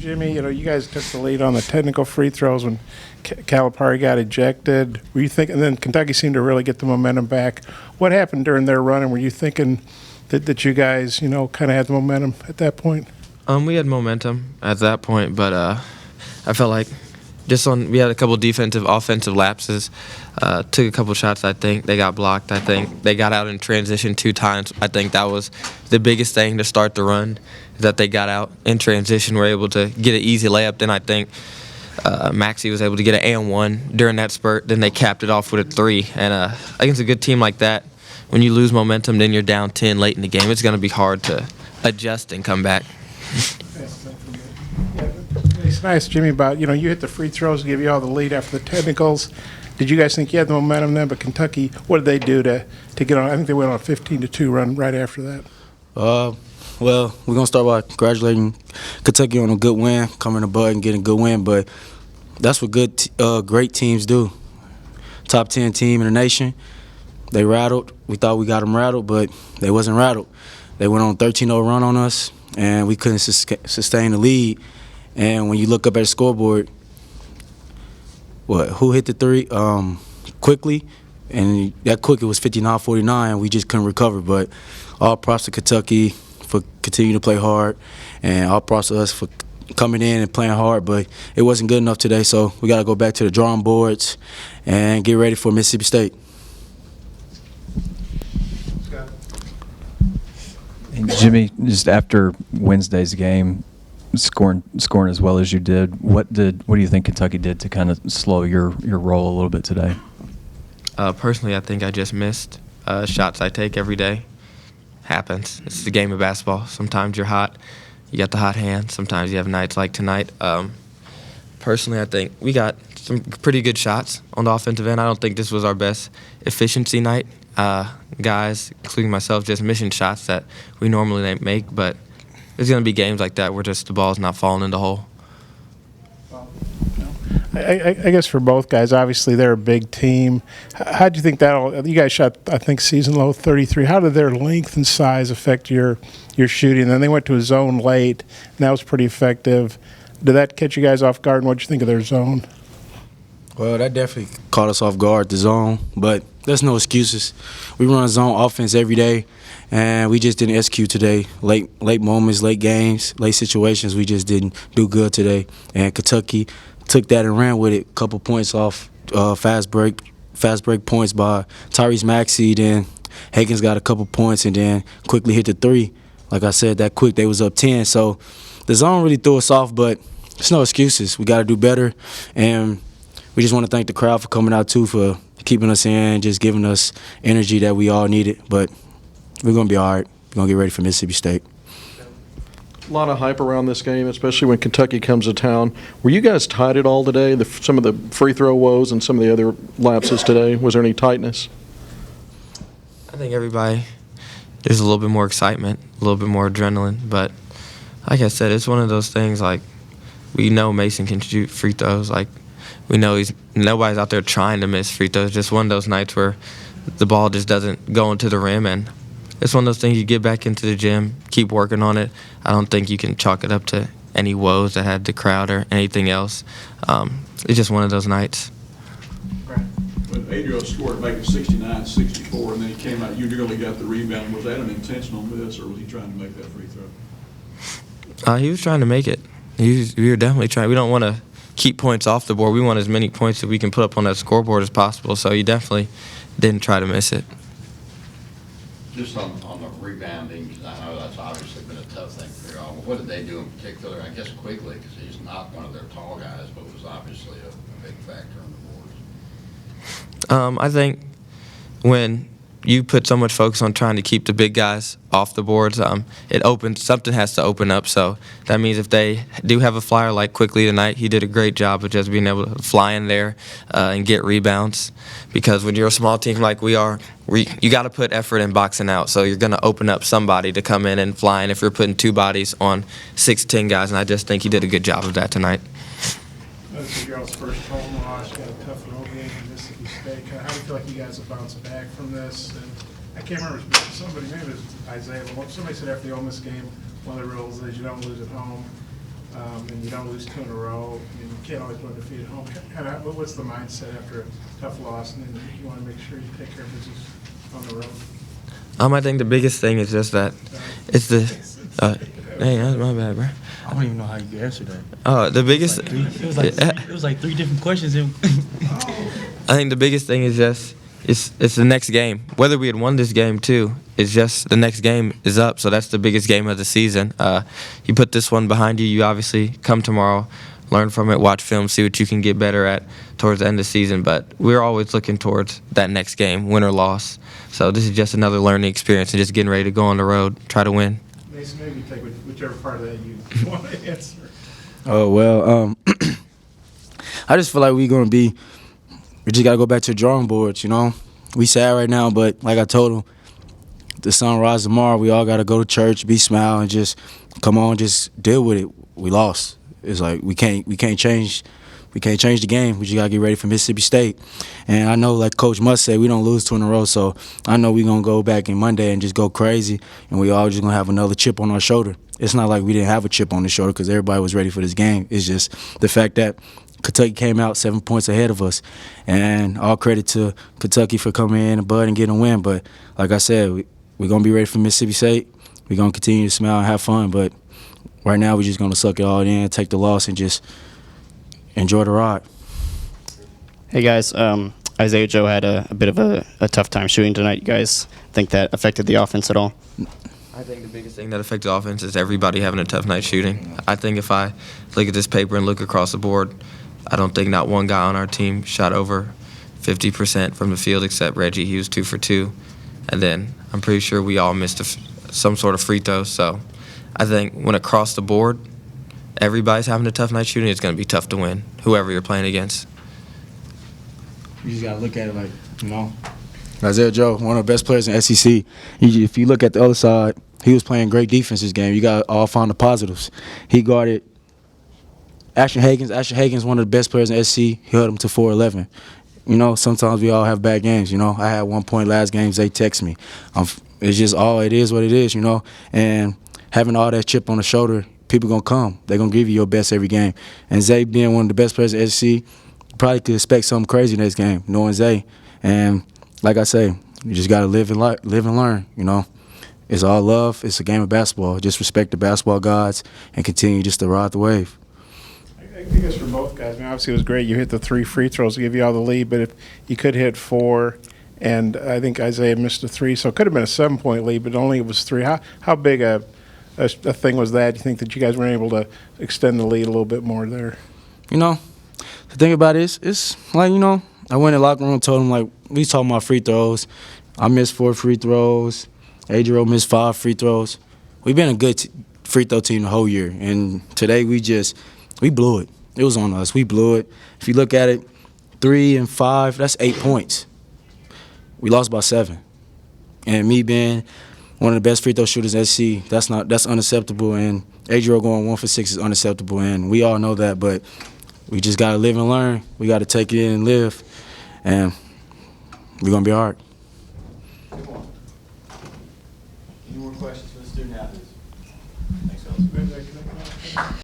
Jimmy, you guys took the lead on the technical free throws when Calipari got ejected. Were you thinking? And then Kentucky seemed to really get the momentum back. What happened during their run? And were you thinking that you guys, kind of had the momentum at that point? We had momentum at that point, but I felt like we had a couple offensive lapses. Took a couple shots, I think. They got blocked, I think. They got out in transition 2 times. I think that was the biggest thing to start the run, is that they got out in transition, were able to get an easy layup. Then I think Maxey was able to get an and-one during that spurt. Then they capped it off with a 3. And against a good team like that, when you lose momentum, then you're down 10 late in the game, it's going to be hard to adjust and come back. It's nice, Jimmy, about, you hit the free throws to give you all the lead after the technicals. Did you guys think you had the momentum then? But Kentucky, what did they do to get on? I think they went on a 15-2 run right after that. Well, we're going to start by congratulating Kentucky on a good win, coming above and getting a good win. But that's what great teams do. Top 10 team in the nation. They rattled. We thought we got them rattled, but they wasn't rattled. They went on a 13-0 run on us, and we couldn't sustain the lead. And when you look up at the scoreboard, who hit the 3? Quickly, and that quick, it was 59-49. We just couldn't recover. But all props to Kentucky for continuing to play hard, and all props to us for coming in and playing hard. But it wasn't good enough today, so we got to go back to the drawing boards and get ready for Mississippi State. And Jimmy, just after Wednesday's game, scoring as well as you did, what do you think Kentucky did to kind of slow your roll a little bit today? Personally, I think I just missed shots I take every day. Happens. It's the game of basketball. Sometimes you're hot. You got the hot hand. Sometimes you have nights like tonight. Personally, I think we got some pretty good shots on the offensive end. I don't think this was our best efficiency night. Guys, including myself, just missing shots that we normally make, but there's going to be games like that where just the ball's not falling in the hole. I guess for both guys, obviously they're a big team. How do you think you guys shot, I think, season low 33. How did their length and size affect your shooting? And then they went to a zone late, and that was pretty effective. Did that catch you guys off guard, and what did you think of their zone? Well, that definitely caught us off guard, the zone, but there's no excuses. We run zone offense every day, and we just didn't execute today. Late moments, late games, late situations, we just didn't do good today. And Kentucky took that and ran with it. A couple points off fast break points by Tyrese Maxey. Then Hagens got a couple points and then quickly hit the 3. Like I said, that quick, they was up 10. So the zone really threw us off, but there's no excuses. We got to do better, and we just want to thank the crowd for coming out, too, for keeping us in, just giving us energy that we all needed. But we're going to be all right. We're going to get ready for Mississippi State. A lot of hype around this game, especially when Kentucky comes to town. Were you guys tight at all today? Some of the free throw woes and some of the other lapses today, was there any tightness? I think there's a little bit more excitement, a little bit more adrenaline. But like I said, it's one of those things, like, we know Mason can shoot free throws. Like, we know nobody's out there trying to miss free throws. Just one of those nights where the ball just doesn't go into the rim, and it's one of those things you get back into the gym, keep working on it. I don't think you can chalk it up to any woes that had the crowd or anything else. It's just one of those nights. When Adriel scored back at 69-64, and then he came out, you nearly got the rebound. Was that an intentional miss, or was he trying to make that free throw? He was trying to make it. We were definitely trying. We don't want to keep points off the board. We want as many points that we can put up on that scoreboard as possible, so he definitely didn't try to miss it. Just on the rebounding, because I know that's obviously been a tough thing for y'all. What did they do in particular? I guess quickly, because he's not one of their tall guys, but was obviously a big factor on the boards. I think when you put so much focus on trying to keep the big guys off the boards, something has to open up. So that means if they do have a flyer like Quickly tonight, he did a great job of just being able to fly in there and get rebounds. Because when you're a small team like we are, you got to put effort in boxing out. So you're going to open up somebody to come in and fly in if you're putting 2 bodies on 6'10" guys. And I just think he did a good job of that tonight. This is y'all's first home loss. You got a tough road game in Mississippi State. How do you feel like you guys have bounced back from this? And I can't remember, maybe it was Isaiah, but somebody said after the Ole Miss game, one of the rules is you don't lose at home. and you don't lose 2 in a row. I mean, you can't always win defeat at home. What's the mindset after a tough loss, and then you want to make sure you take care of business on the road? I think the biggest thing is just that it's the. Dang, that's my bad, bro. I don't even know how you answer that. The biggest. It was like 3 different questions. I think the biggest thing is just it's the next game. Whether we had won this game too, it's just the next game is up. So that's the biggest game of the season. You put this one behind you. You obviously come tomorrow, learn from it, watch film, see what you can get better at towards the end of the season. But we're always looking towards that next game, win or loss. So this is just another learning experience and just getting ready to go on the road, try to win. Mason, maybe take whichever part of that you want to answer. Oh, well, I just feel like we just got to go back to the drawing boards, you know. We sad right now, but like I told him, the sun rises tomorrow. We all got to go to church, be smile, and just come on, just deal with it. We lost. It's like we can't change the game. We just got to get ready for Mississippi State. And I know, like Coach Musk said, we don't lose 2 in a row, so I know we're going to go back in Monday and just go crazy, and we all just going to have another chip on our shoulder. It's not like we didn't have a chip on the shoulder because everybody was ready for this game. It's just the fact that Kentucky came out 7 points ahead of us, and all credit to Kentucky for coming in and bud and getting a win. But like I said, we're going to be ready for Mississippi State. We're going to continue to smile and have fun, but right now we're just going to suck it all in, take the loss, and just enjoy the ride. Hey guys, Isaiah Joe had a bit of a tough time shooting tonight. You guys think that affected the offense at all? I think the biggest thing that affected the offense is everybody having a tough night shooting. I think if I look at this paper and look across the board, I don't think not one guy on our team shot over 50% from the field except Reggie. He was 2 for 2. And then I'm pretty sure we all missed some sort of free throw. So I think when across the board, everybody's having a tough night shooting, it's going to be tough to win, whoever you're playing against. You just got to look at it like, you know. Isaiah Joe, one of the best players in SEC. If you look at the other side, he was playing great defense this game. You got to all find the positives. He guarded Ashton Hagans. Ashton Hagans, one of the best players in SEC. He held him to 4-11. You know, sometimes we all have bad games, you know. I had 1 point last game. Zay text me. It's just it is what it is, you know. And having all that chip on the shoulder, people going to come. They're going to give you your best every game. And Zay being one of the best players in SEC, you probably could expect something crazy next game, knowing Zay. And like I say, you just got to live and learn, you know. It's all love. It's a game of basketball. Just respect the basketball gods and continue just to ride the wave. I guess for both guys, I mean, obviously it was great. You hit the 3 free throws to give you all the lead, but if you could hit 4, and I think Isaiah missed a 3, so it could have been a 7-point lead, but only it was 3. How big a thing was that? Do you think that you guys were able to extend the lead a little bit more there? You know, the thing about it is, it's like, you know, I went in the locker room and told him, like, we talking about free throws. I missed 4 free throws. Adriel missed 5 free throws. We've been a good free throw team the whole year, and today we blew it. It was on us. We blew it. If you look at it, 3 and 5, that's 8 points. We lost by 7. And me being one of the best free throw shooters in SC, that's unacceptable. And Adriel going 1 for 6 is unacceptable, and we all know that. But we just got to live and learn. We got to take it in and live, and we're going to be all right. Any more questions for the student athletes? Thanks, fellas.